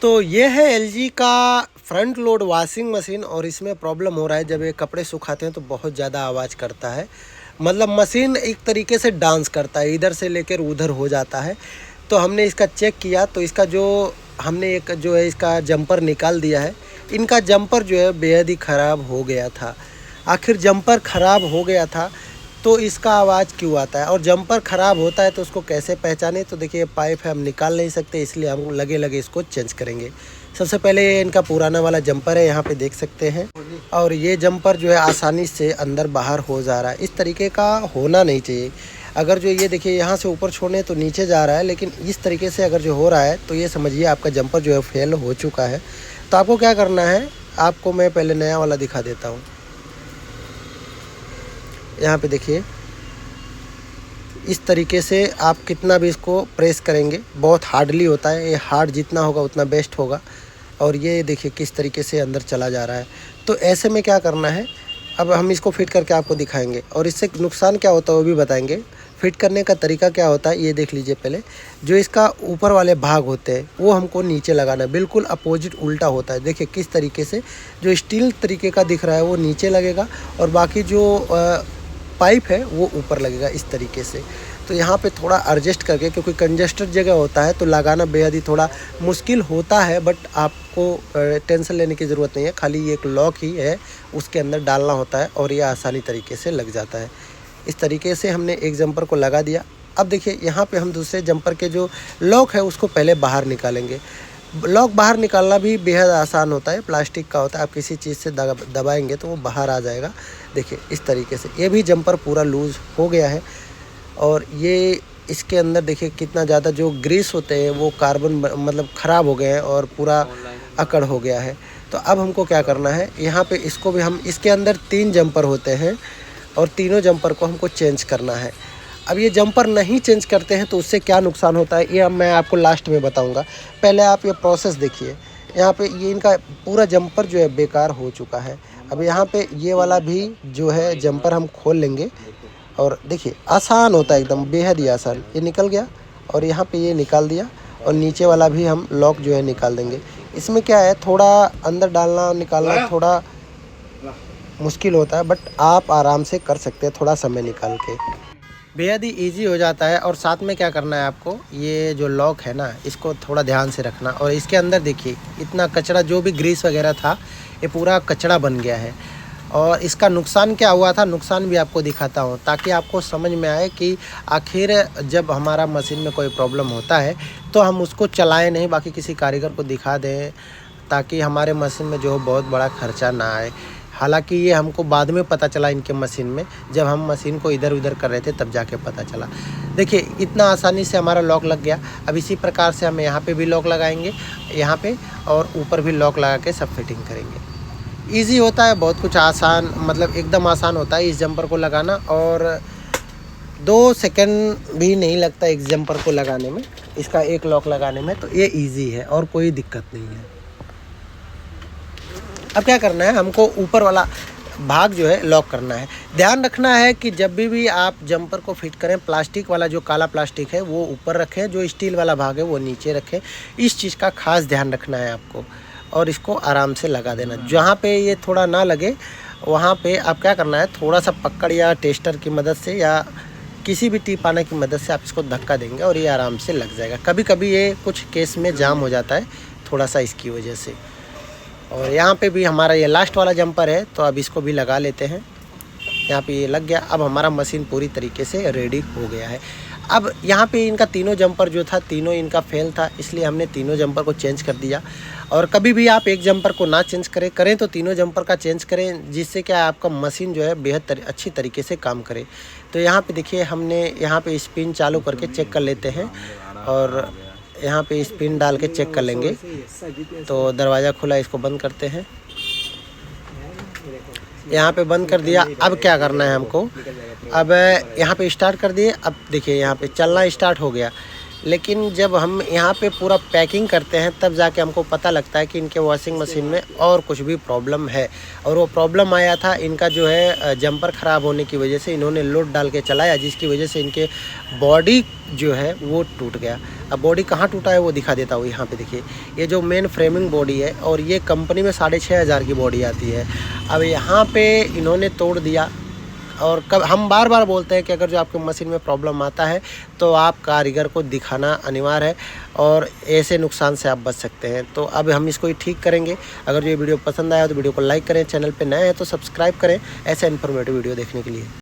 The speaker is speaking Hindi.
तो ये है एलजी का फ्रंट लोड वॉशिंग मशीन और इसमें प्रॉब्लम हो रहा है। जब ये कपड़े सुखाते हैं तो बहुत ज़्यादा आवाज़ करता है, मतलब मशीन एक तरीके से डांस करता है, इधर से लेकर उधर हो जाता है। तो हमने इसका चेक किया तो इसका जो हमने एक जो है इसका जंपर निकाल दिया है। इनका जंपर जो है बेहद ही ख़राब हो गया था। आखिर जंपर ख़राब हो गया था तो इसका आवाज़ क्यों आता है, और जंपर ख़राब होता है तो उसको कैसे पहचाने। तो देखिए पाइप है, हम निकाल नहीं सकते, इसलिए हम लगे लगे इसको चेंज करेंगे। सबसे पहले ये इनका पुराना वाला जंपर है, यहाँ पे देख सकते हैं। और ये जंपर जो है आसानी से अंदर बाहर हो जा रहा है, इस तरीके का होना नहीं चाहिए। अगर जो ये देखिए यहाँ से ऊपर छोड़ने तो नीचे जा रहा है, लेकिन इस तरीके से अगर जो हो रहा है तो ये समझिए आपका जंपर जो है फेल हो चुका है। तो आपको क्या करना है, आपको मैं पहले नया वाला दिखा देता हूँ। यहाँ पे देखिए इस तरीके से आप कितना भी इसको प्रेस करेंगे बहुत हार्डली होता है, ये हार्ड जितना होगा उतना बेस्ट होगा। और ये देखिए किस तरीके से अंदर चला जा रहा है। तो ऐसे में क्या करना है, अब हम इसको फिट करके आपको दिखाएंगे और इससे नुकसान क्या होता है वो भी बताएंगे। फिट करने का तरीका क्या होता है ये देख लीजिए। पहले जो इसका ऊपर वाले भाग होते हैं वो हमको नीचे लगाना है, बिल्कुल अपोजिट उल्टा होता है। देखिए किस तरीके से जो स्टील तरीके का दिख रहा है वो नीचे लगेगा और बाकी जो पाइप है वो ऊपर लगेगा इस तरीके से। तो यहाँ पे थोड़ा एडजस्ट करके, क्योंकि कंजस्टेड जगह होता है तो लगाना बेहद ही थोड़ा मुश्किल होता है, बट आपको टेंशन लेने की ज़रूरत नहीं है। खाली एक लॉक ही है उसके अंदर डालना होता है और ये आसानी तरीके से लग जाता है। इस तरीके से हमने एक जंपर को लगा दिया। अब देखिए यहाँ पे हम दूसरे जंपर के जो लॉक है उसको पहले बाहर निकालेंगे। लॉक बाहर निकालना भी बेहद आसान होता है, प्लास्टिक का होता है, आप किसी चीज़ से दबाएंगे तो वो बाहर आ जाएगा। देखिए इस तरीके से ये भी जंपर पूरा लूज़ हो गया है। और ये इसके अंदर देखिए कितना ज़्यादा जो ग्रीस होते हैं वो कार्बन मतलब ख़राब हो गए हैं और पूरा अकड़ हो गया है। तो अब हमको क्या करना है, यहाँ पे इसको भी हम, इसके अंदर 3 जंपर होते हैं और तीनों जंपर को हमको चेंज करना है। अब ये जंपर नहीं चेंज करते हैं तो उससे क्या नुकसान होता है ये अब मैं आपको लास्ट में बताऊंगा। पहले आप ये प्रोसेस देखिए। यहाँ पे ये इनका पूरा जंपर जो है बेकार हो चुका है। अब यहाँ पे ये वाला भी जो है जंपर हम खोल लेंगे और देखिए आसान होता है एकदम, बेहद ही आसान। ये निकल गया और यहाँ पे ये निकाल दिया और नीचे वाला भी हम लॉक जो है निकाल देंगे। इसमें क्या है, थोड़ा अंदर डालना निकालना थोड़ा मुश्किल होता है, बट आप आराम से कर सकते हैं थोड़ा समय निकाल के, बेहद ही ईजी हो जाता है। और साथ में क्या करना है आपको, ये जो लॉक है ना इसको थोड़ा ध्यान से रखना। और इसके अंदर देखिए इतना कचरा, जो भी ग्रीस वगैरह था ये पूरा कचरा बन गया है। और इसका नुकसान क्या हुआ था, नुकसान भी आपको दिखाता हूँ ताकि आपको समझ में आए कि आखिर जब हमारा मशीन में कोई प्रॉब्लम होता है तो हम उसको चलाएं नहीं, बाकी किसी कारीगर को दिखा दें ताकि हमारे मशीन में जो बहुत बड़ा खर्चा ना आए। हालांकि ये हमको बाद में पता चला इनके मशीन में, जब हम मशीन को इधर उधर कर रहे थे तब जाके पता चला। देखिए इतना आसानी से हमारा लॉक लग गया। अब इसी प्रकार से हम यहाँ पे भी लॉक लगाएंगे, यहाँ पे और ऊपर भी लॉक लगा के सब फिटिंग करेंगे। ईजी होता है, बहुत कुछ आसान, मतलब एकदम आसान होता है इस जंपर को लगाना। और 2 सेकंड भी नहीं लगता एक जंपर को लगाने में, इसका एक लॉक लगाने में। तो ये ईजी है और कोई दिक्कत नहीं है। अब क्या करना है, हमको ऊपर वाला भाग जो है लॉक करना है। ध्यान रखना है कि जब भी आप जंपर को फिट करें, प्लास्टिक वाला जो काला प्लास्टिक है वो ऊपर रखें, जो स्टील वाला भाग है वो नीचे रखें। इस चीज़ का खास ध्यान रखना है आपको। और इसको आराम से लगा देना। जहाँ पे ये थोड़ा ना लगे वहाँ पे आप क्या करना है, थोड़ा सा पकड़ या टेस्टर की मदद से या किसी भी टीपाना की मदद से आप इसको धक्का देंगे और ये आराम से लग जाएगा। कभी कभी ये कुछ केस में जाम हो जाता है थोड़ा सा इसकी वजह से। और यहाँ पे भी हमारा ये लास्ट वाला जंपर है तो अब इसको भी लगा लेते हैं। यहाँ पे ये लग गया। अब हमारा मशीन पूरी तरीके से रेडी हो गया है। अब यहाँ पे इनका तीनों जंपर जो था, तीनों इनका फेल था, इसलिए हमने तीनों जंपर को चेंज कर दिया। और कभी भी आप एक जंपर को ना चेंज करें तो तीनों जंपर का चेंज करें, जिससे क्या आपका मशीन जो है बेहद अच्छी तरीके से काम करे। तो यहाँ पे देखिए हमने यहाँ पे स्पिन चालू करके चेक कर लेते हैं और यहाँ पे स्पिन डाल के चेक कर लेंगे। तो दरवाज़ा खुला, इसको बंद करते हैं। यहाँ पे बंद कर दिया। अब क्या करना है हमको, अब यहाँ पे स्टार्ट कर दिए। अब देखिए यहाँ पे चलना स्टार्ट हो गया। लेकिन जब हम यहाँ पे पूरा पैकिंग करते हैं तब जाके हमको पता लगता है कि इनके वॉशिंग मशीन में और कुछ भी प्रॉब्लम है। और वो प्रॉब्लम आया था इनका जो है जंपर ख़राब होने की वजह से इन्होंने लोड डाल के चलाया, जिसकी वजह से इनके बॉडी जो है वो टूट गया। अब बॉडी कहाँ टूटा है वो दिखा देता हूँ। यहाँ पे देखिए, ये जो मेन फ्रेमिंग बॉडी है और ये कंपनी में 6,500 की बॉडी आती है। अब यहाँ पे इन्होंने तोड़ दिया। और कब हम बार बार बोलते हैं कि अगर जो आपके मशीन में प्रॉब्लम आता है तो आप कारीगर को दिखाना अनिवार्य है और ऐसे नुकसान से आप बच सकते हैं। तो अब हम इसको ही ठीक करेंगे। अगर जो ये वीडियो पसंद आया तो वीडियो को लाइक करें, चैनल पे नए हैं तो सब्सक्राइब करें ऐसे इन्फॉर्मेटिव वीडियो देखने के लिए।